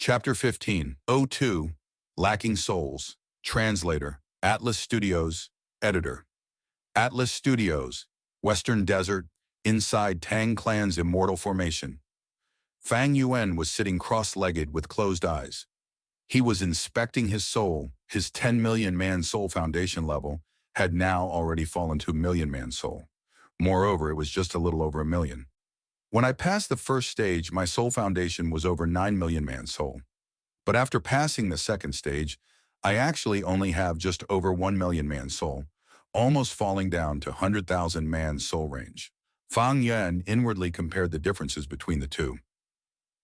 Chapter 15, O2, Lacking Souls. Translator, Atlas Studios. Editor, Atlas Studios, Western Desert, inside Tang Clan's immortal formation. Fang Yuan was sitting cross-legged with closed eyes. He was inspecting his soul. His 10 million man soul foundation level had now already fallen to million man soul. Moreover, it was just a little over a million. When I passed the first stage, my soul foundation was over 9 million man soul. But after passing the second stage, I actually only have just over 1 million man soul, almost falling down to 100,000 man soul range. Fang Yuan inwardly compared the differences between the two.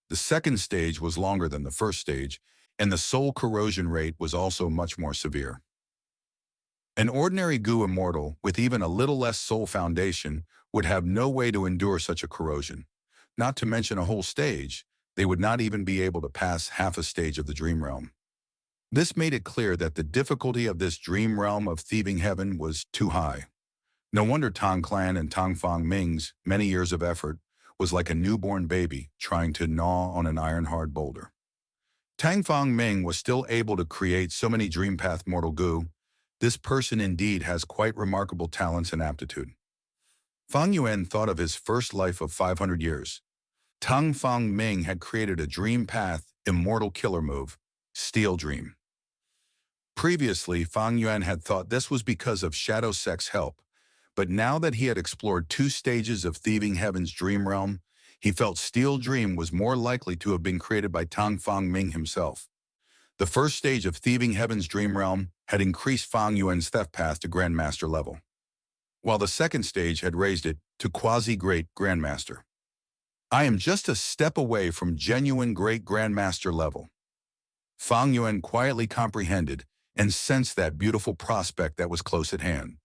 The second stage was longer than the first stage, and the soul corrosion rate was also much more severe. An ordinary Gu immortal with even a little less soul foundation would have no way to endure such a corrosion. Not to mention a whole stage, they would not even be able to pass half a stage of the dream realm. This made it clear that the difficulty of this dream realm of thieving heaven was too high. No wonder Tang Clan and Tang Fang Ming's many years of effort was like a newborn baby trying to gnaw on an iron-hard boulder. Tang Fang Ming was still able to create so many dream path mortal Gu. This person indeed has quite remarkable talents and aptitude. Fang Yuan thought of his first life of 500 years. Tang Fang Ming had created a dream path immortal killer move, Steel Dream. Previously, Fang Yuan had thought this was because of Shadow Sect's help, but now that he had explored 2 stages of Thieving Heaven's dream realm, he felt Steel Dream was more likely to have been created by Tang Fang Ming himself. The first stage of Thieving Heaven's dream realm had increased Fang Yuan's theft path to Grandmaster level, while the second stage had raised it to Quasi-Great Grandmaster. I am just a step away from genuine Great Grandmaster level. Fang Yuan quietly comprehended and sensed that beautiful prospect that was close at hand.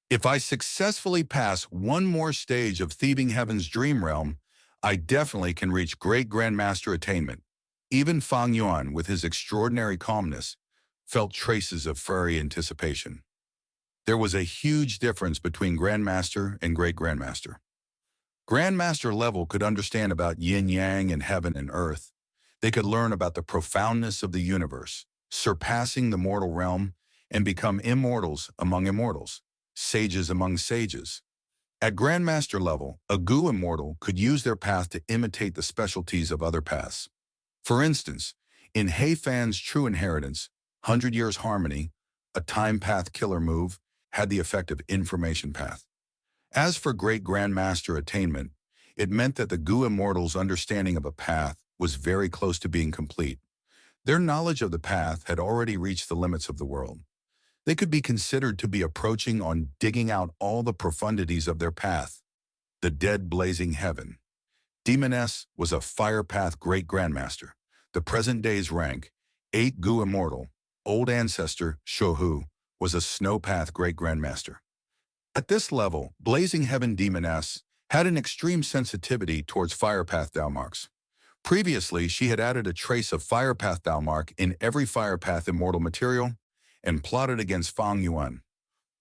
If I successfully pass one more stage of Thieving Heaven's dream realm, I definitely can reach Great Grandmaster attainment. Even Fang Yuan, with his extraordinary calmness, felt traces of furry anticipation. There was a huge difference between Grandmaster and Great Grandmaster. Grandmaster level could understand about yin-yang and heaven and earth. They could learn about the profoundness of the universe, surpassing the mortal realm, and become immortals among immortals, sages among sages. At Grandmaster level, a Gu immortal could use their path to imitate the specialties of other paths. For instance, in Hei Fan's True Inheritance, 100 Years Harmony, a time path killer move had the effect of information path. As for Great Grandmaster attainment, it meant that the Gu immortals' understanding of a path was very close to being complete. Their knowledge of the path had already reached the limits of the world. They could be considered to be approaching on digging out all the profundities of their path. The dead blazing heaven. Demoness was a fire path Great Grandmaster. The present day's rank, 8 Gu immortal, old ancestor Shohu, was a snow path Great Grandmaster. At this level, Blazing Heaven Demoness had an extreme sensitivity towards Firepath Dalmarks. Previously, she had added a trace of Firepath Dalmark in every Firepath immortal material and plotted against Fang Yuan.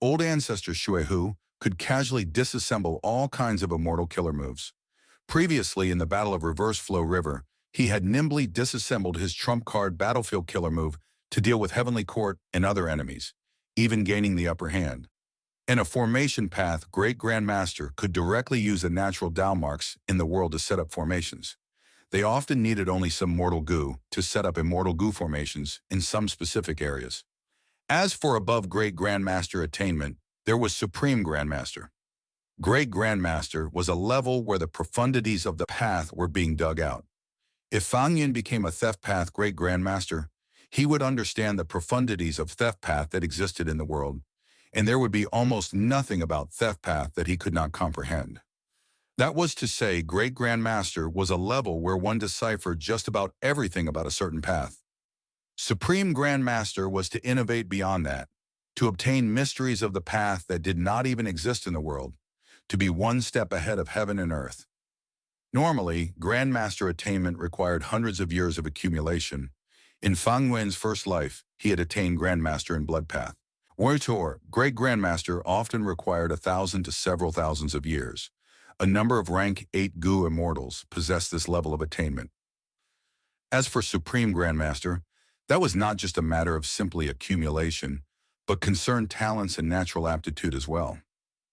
Old Ancestor Shuehu could casually disassemble all kinds of immortal killer moves. Previously, in the Battle of Reverse Flow River, he had nimbly disassembled his trump card battlefield killer move to deal with Heavenly Court and other enemies, even gaining the upper hand. In a formation path, Great Grandmaster could directly use the natural Dalmarks in the world to set up formations. They often needed only some mortal Gu to set up immortal Gu formations in some specific areas. As for above Great Grandmaster attainment, there was Supreme Grandmaster. Great Grandmaster was a level where the profundities of the path were being dug out. If Fang Yuan became a theft path Great Grandmaster, he would understand the profundities of theft path that existed in the world, and there would be almost nothing about theft path that he could not comprehend. That was to say, Great Grandmaster was a level where one deciphered just about everything about a certain path. Supreme Grandmaster was to innovate beyond that, to obtain mysteries of the path that did not even exist in the world, to be one step ahead of heaven and earth. Normally, Grandmaster attainment required hundreds of years of accumulation. In Fang Yuan's first life, he had attained Grandmaster in Blood Path. Wherefore, Great Grandmaster often required 1,000 to several thousands of years. A number of rank 8 Gu immortals possessed this level of attainment. As for Supreme Grandmaster, that was not just a matter of simply accumulation, but concerned talents and natural aptitude as well.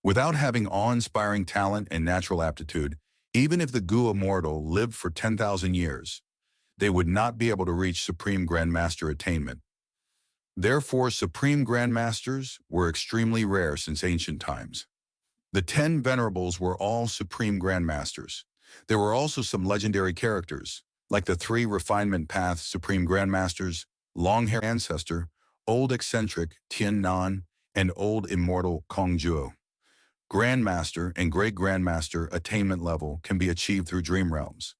Without having awe-inspiring talent and natural aptitude, even if the Gu Immortal lived for 10,000 years, they would not be able to reach Supreme Grandmaster attainment. Therefore, Supreme Grandmasters were extremely rare since ancient times. The 10 Venerables were all Supreme Grandmasters. There were also some legendary characters, like the 3 Refinement Path Supreme Grandmasters, Long-Hair Ancestor, Old Eccentric Tian Nan, and Old Immortal Kong Juo. Grandmaster and Great Grandmaster attainment level can be achieved through Dream Realms,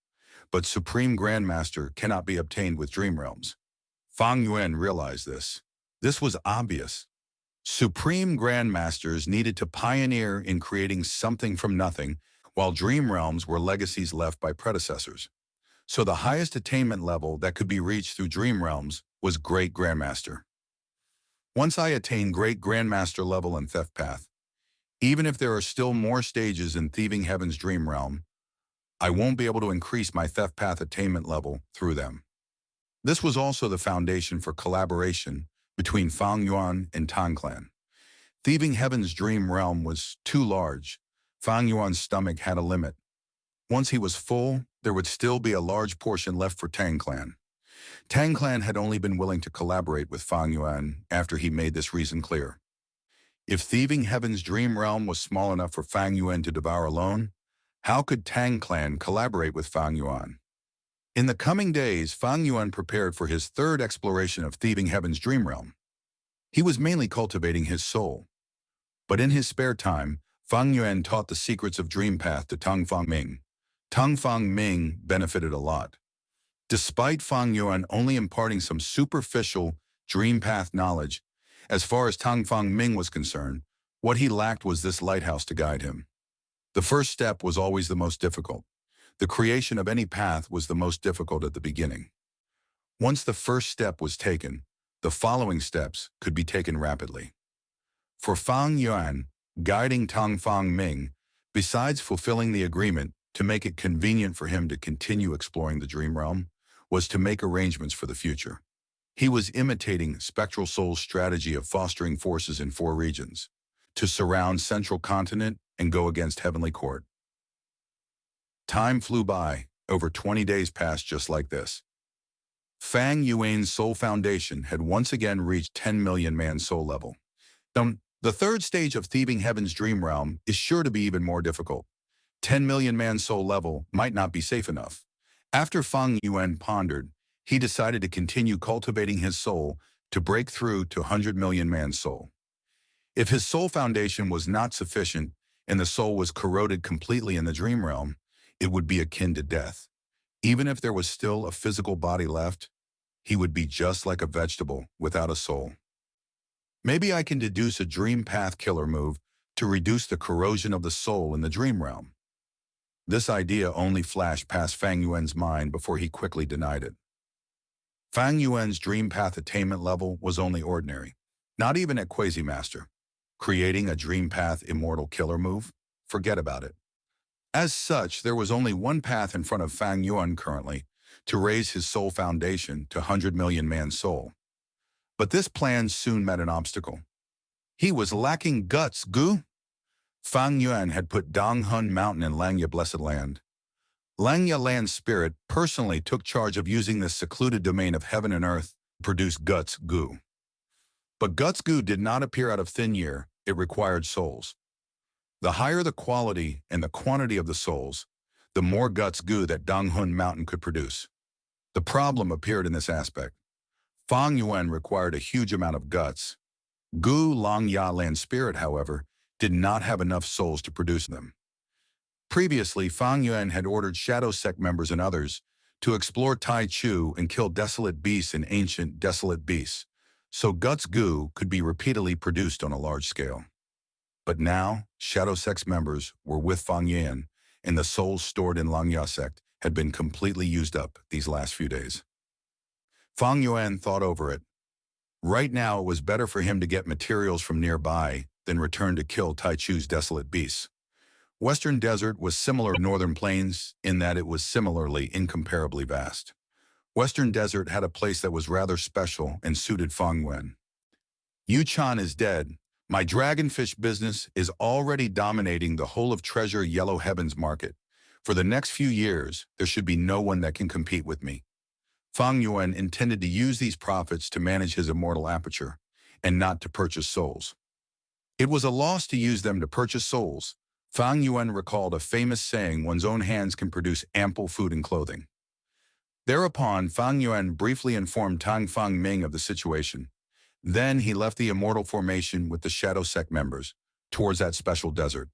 but Supreme Grandmaster cannot be obtained with Dream Realms. Fang Yuan realized this. This was obvious. Supreme Grandmasters needed to pioneer in creating something from nothing, while Dream Realms were legacies left by predecessors. So the highest attainment level that could be reached through Dream Realms was Great Grandmaster. Once I attain Great Grandmaster level in Theft Path, even if there are still more stages in Thieving Heaven's Dream Realm, I won't be able to increase my Theft Path attainment level through them. This was also the foundation for collaboration between Fang Yuan and Tang Clan. Thieving Heaven's Dream Realm was too large. Fang Yuan's stomach had a limit. Once he was full, there would still be a large portion left for Tang Clan. Tang Clan had only been willing to collaborate with Fang Yuan after he made this reason clear. If Thieving Heaven's Dream Realm was small enough for Fang Yuan to devour alone, how could Tang Clan collaborate with Fang Yuan? In the coming days, Fang Yuan prepared for his 3rd exploration of Thieving Heaven's Dream Realm. He was mainly cultivating his soul. But in his spare time, Fang Yuan taught the secrets of Dream Path to Tang Fang Ming. Tang Fang Ming benefited a lot. Despite Fang Yuan only imparting some superficial Dream Path knowledge, as far as Tang Fang Ming was concerned, what he lacked was this lighthouse to guide him. The first step was always the most difficult. The creation of any path was the most difficult at the beginning. Once the first step was taken, the following steps could be taken rapidly. For Fang Yuan, guiding Tang Fang Ming, besides fulfilling the agreement to make it convenient for him to continue exploring the Dream Realm, was to make arrangements for the future. He was imitating Spectral Soul's strategy of fostering forces in 4 regions, to surround Central Continent and go against Heavenly Court. Time flew by. Over 20 days passed just like this. Fang Yuan's Soul Foundation had once again reached 10 million man soul level. The 3rd stage of Thieving Heaven's Dream Realm is sure to be even more difficult. 10 million man soul level might not be safe enough. After Fang Yuan pondered, he decided to continue cultivating his soul to break through to 100 million man soul. If his soul foundation was not sufficient and the soul was corroded completely in the Dream Realm, it would be akin to death. Even if there was still a physical body left, he would be just like a vegetable without a soul. Maybe I can deduce a Dream Path killer move to reduce the corrosion of the soul in the Dream Realm. This idea only flashed past Fang Yuan's mind before he quickly denied it. Fang Yuan's Dream Path attainment level was only ordinary, not even at Quasi-Master. Creating a Dream Path immortal killer move? Forget about it. As such, there was only one path in front of Fang Yuan currently, to raise his soul foundation to 100 million man soul. But this plan soon met an obstacle. He was lacking guts, Gu. Fang Yuan had put Donghun Mountain in Langya Blessed Land. Langya Land Spirit personally took charge of using this secluded domain of heaven and earth to produce Guts Gu. But Guts Gu did not appear out of thin air, it required souls. The higher the quality and the quantity of the souls, the more Guts Gu that Donghun Mountain could produce. The problem appeared in this aspect. Fang Yuan required a huge amount of guts. Gu Langya Land Spirit, however, did not have enough souls to produce them. Previously, Fang Yuan had ordered Shadow Sect members and others to explore Tai Chu and kill desolate beasts and ancient desolate beasts, so Guts Gu could be repeatedly produced on a large scale. But now, Shadow Sect's members were with Fang Yuan, and the souls stored in Langya Sect had been completely used up these last few days. Fang Yuan thought over it. Right now, it was better for him to get materials from nearby than return to kill Tai Chu's desolate beasts. Western Desert was similar to Northern Plains in that it was similarly incomparably vast. Western Desert had a place that was rather special and suited Fang Yuan. Yu Chan is dead. My dragonfish business is already dominating the whole of Treasure Yellow Heavens market. For the next few years, there should be no one that can compete with me. Fang Yuan intended to use these profits to manage his immortal aperture, and not to purchase souls. It was a loss to use them to purchase souls. Fang Yuan recalled a famous saying, one's own hands can produce ample food and clothing. Thereupon, Fang Yuan briefly informed Tang Fang Ming of the situation. Then he left the immortal formation with the Shadow Sect members towards that special desert.